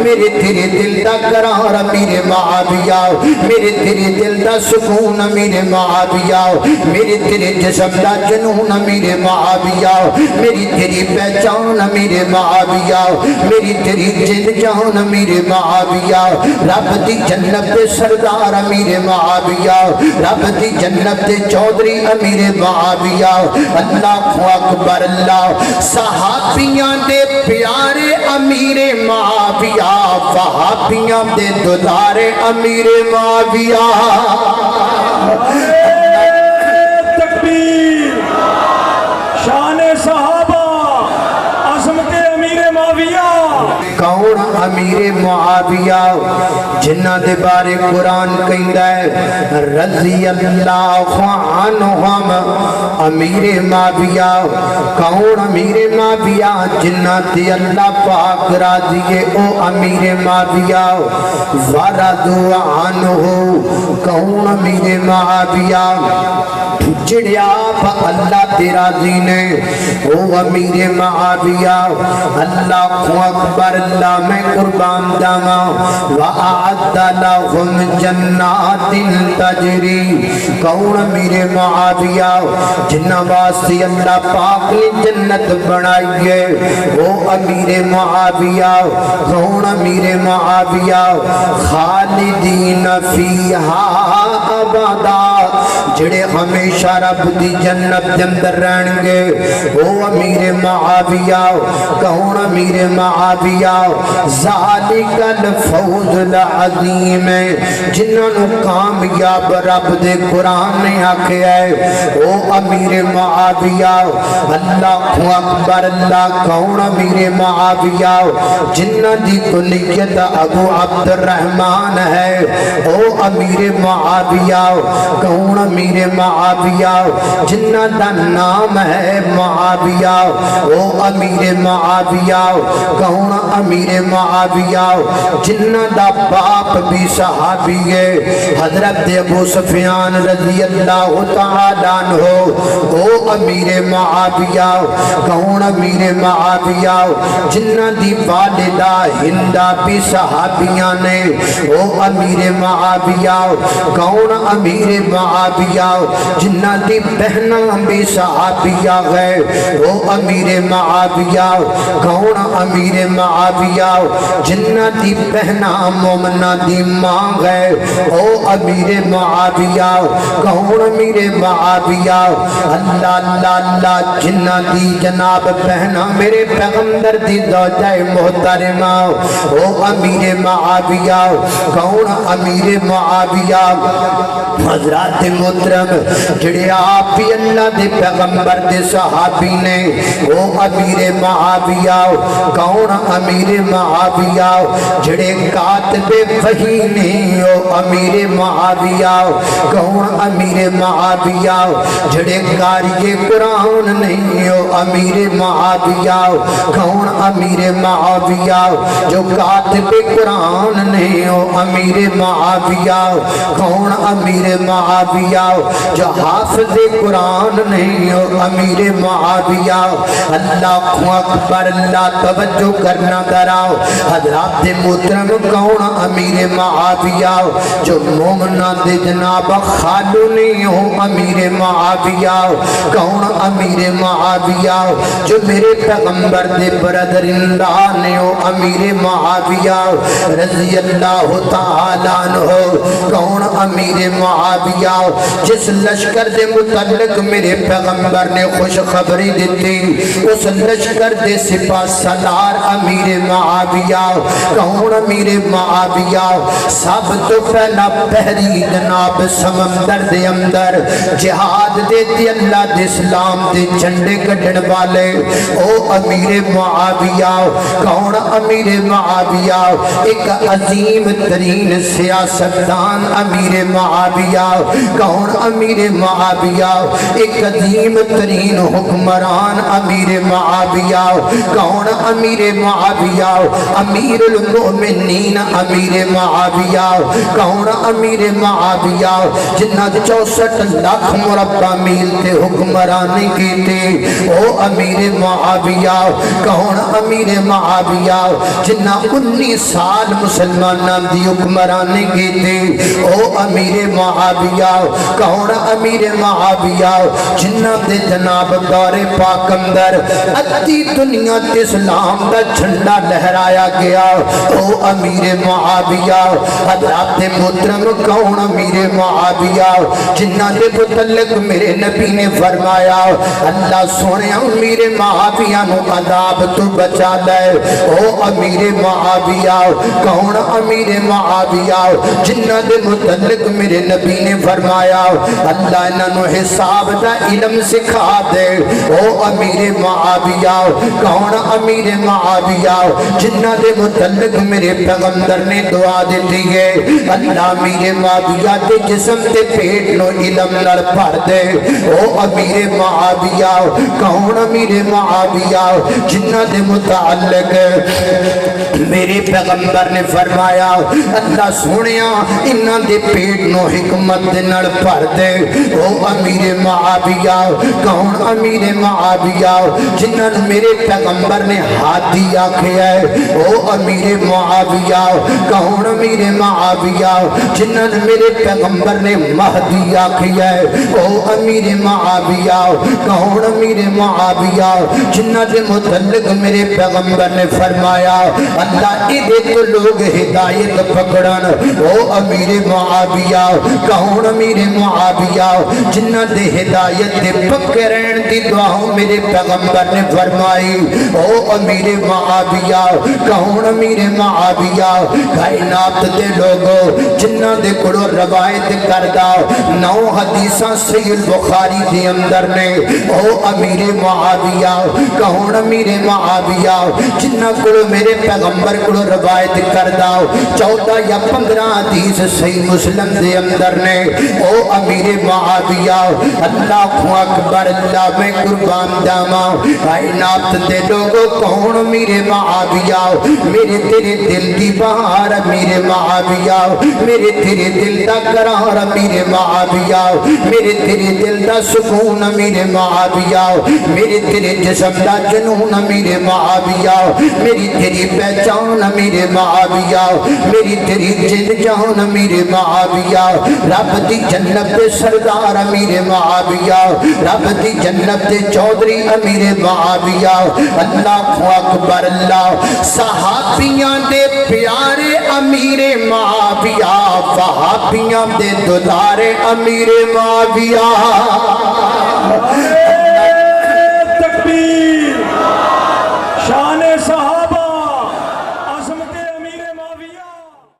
میرے تیرے دل دا قرار امیر معاویہ میرے تیرے دل دا سکون امیر معاویہ میرے تیرے جسم دا جنون امیر معاویہ میری تیری پہچان امیر معاویہ میری تیری جن جان امیر معاویہ رب دی جنت دے سردار امیر معاویہ رب دی جنت دے چودھری امیر معاویہ اللہ اکبر اللہ صحابیاں دے پیارے امیر معاویہ وہابیاں دے دلارے امیر معاویہ تکبیر شان صحابہ عظمت امیر معاویہ کون امیر معاویہ جنہ دے بارے قرآن کہندا ہے رضی اللہ عنہم امیر معاویہ کون امیر معاویہ جنہ تے اللہ پاک راضی ہے او امیر معاویہ ورضوا عنہ کون امیر معاویہ جڑے آپ اللہ تے راضی نے او امیر معاویہ اللہ اکبر اللہ میں قربان جاواں وَأَعَدَّ لَهُمْ جَنَّاتٍ تَجْرِي کون امیر معاویہ جنہ واسطے اللہ پاک نے جنت بنائی ہے وہ امیر معاویہ کون امیر معاویہ خالدین فیہا ابدا جڑے ہمیشہ رب دی جنت دے اندر رہن گے وہ امیر معاویہ کون امیر معاویہ ذالک الفوز العظیم جنہاں نو کامیاب رب دے قرآن نے آکھیا ہے وہ امیر معاویہ اللہ اکبر اللہ کون امیر معاویہ جنہ دی کنیت ابو عبد الرحمن ہے وہ امیر معاویہ کون امیر معاویہ جنہ دا نام ہے معاویہ وہ امیر معاویہ کون امیر معاویہ جنہ دا باپ بھی صحابی ہے حضرت ابو سفیان رضی اللہ تعالیٰ عنہ وہ امیر معاویہ کون امیر معاویہ جنہ دی والدہ ہندہ بھی صحابیاں نے وہ امیر معاویہ کون امیر معاویہ جنہ دی بہنہ بھی صحابیہ ہے وہ امیر معاویہ کون امیر معاویہ جنہ دی بہنہ مومنہ دی ماں ہے وہ امیر معاویہ کون امیر معاویہ اللہ اللہ اللہ جنہ دی جناب بہنہ میرے پیغمبر دی زوجہ محترمہ وہ امیر معاویہ کون امیر معاویہ حضرات محترم جڑے آپ بھی اللہ دے پیغمبر دے صحابی نے وہ امیر معاویہ کون امیر معاویہ جڑے کاتب وحی نے وہ امیر معاویہ کون امیر معاویہ جڑے قاری قرآن نہیں وہ امیر معاویہ کون امیر معاویہ جو کاتب قرآن نہیں وہ امیر معاویہ کون امیر معاویہ جو حافظ قرآن نہیں ہو امیر معاویہ اللہ اکبر اللہ توجہ کرنا کراؤ حضرات محترم کون امیر معاویہ جو مومنہ دے جناب خالو نہیں ہو امیر معاویہ کون امیر معاویہ جو میرے پیغمبر دے برادرندہ نے ہو امیر معاویہ رضی اللہ تعالیٰ عنہ کون امیر معاویہ جس لشکر دے متعلق میرے پیغمبر نے خوش خبری دیتی اس لشکر دے سپاہ سالار امیر معاویہ کون امیر معاویہ سب تو پہلا پہری جناب سمندر دے اندر جہاد دیتی اللہ دے اسلام دے جھنڈے کٹن والے او امیر معاویہ کون امیر معاویہ ایک عظیم ترین سیاستدان امیر معاویہ معاویہ کون امیر معاویہ ایک عظیم ترین حکمران امیر معاویہ کون امیر معاویہ امیر المؤمنین امیر معاویہ کون امیر معاویہ جنہ 64 لاکھ مربع میل تے حکمرانی کی تھی او امیر معاویہ کون امیر معاویہ جنہ 19 سال مسلمانوں دی حکمرانی کی تھی او امیر معاویہ کون امیر معاویہ جنہ دے جناب دور پاک اندر ادھی دنیا تے اسلام دا جھنڈا لہرایا گیا او امیر معاویہ حضرات محترم کون امیر معاویہ جنہ دے متعلق میرے نبی نے فرمایا اللہ سونے امیر معاویہ نو عذاب تو بچا لے او امیر معاویہ کون امیر معاویہ جنہ دے متعلق میرے نبی نے فرمایا اللہ انہاں نو حساب دا علم سکھا دے او امیر معاویہ کون امیر معاویہ جنہ دے متعلق میرے پیغمبر نے دعا دیتی ہے اللہ امیر معاویہ دے جسم تے پیٹ نو علم نال بھر دے او امیر معاویہ کون امیر معاویہ جنہ دے متعلق میرے پیغمبر نے فرمایا اللہ سونیا انہاں دے پیٹ نو حکمت دے نال بھر دے او امیر معاویہ کون امیر معاویہ جنہاں نو میرے پیغمبر نے ہادی آکھیا ہے او امیر معاویہ کون امیر معاویہ جنہاں نو میرے پیغمبر نے مہدی آکھیا ہے او امیر معاویہ کون امیر معاویہ جنہاں دے متعلق میرے پیغمبر نے فرمایا اللہ ادھے تو لوگ ہدایت پکڑن او امیر معاویہ کون امیر معاویہ جنہاں دے ہدایت دے پکڑن دی دعاؤں میرے پیغمبر نے فرمائی او امیر معاویہ کون امیر معاویہ کائنات دے لوگوں جنہاں دے کڑو روایت کردہ 9 حدیثاں صحیح البخاری دے اندر نے او امیر معاویہ کون امیر معاویہ جنہ کڑو میرے پیغمبر کڑو روایت کردہ 14 یا 15 حدیث صحیح مسلم دے اندر نے او امیر معاویہ اللہ اکبر اللہ میں قربان جاواں کائنات دے لوگوں کون امیر معاویہ میرے تیرے دل دی بہار امیر معاویہ میرے تیرے دل دا قرار امیر معاویہ میرے تیرے دل دا سکون امیر معاویہ میرے تیرے جسم دا جنون امیر معاویہ میری تیری پہچان امیر معاویہ میری تیری جن جان امیر معاویہ رب دی جنت دے سردار امیر معاویہ رب دی جنت دے چودھری امیر معاویہ اللہ اکبر اللہ صحابیاں دے پیارے امیر معاویہ وہابیاں دے دلارے امیر معاویہ تکبیر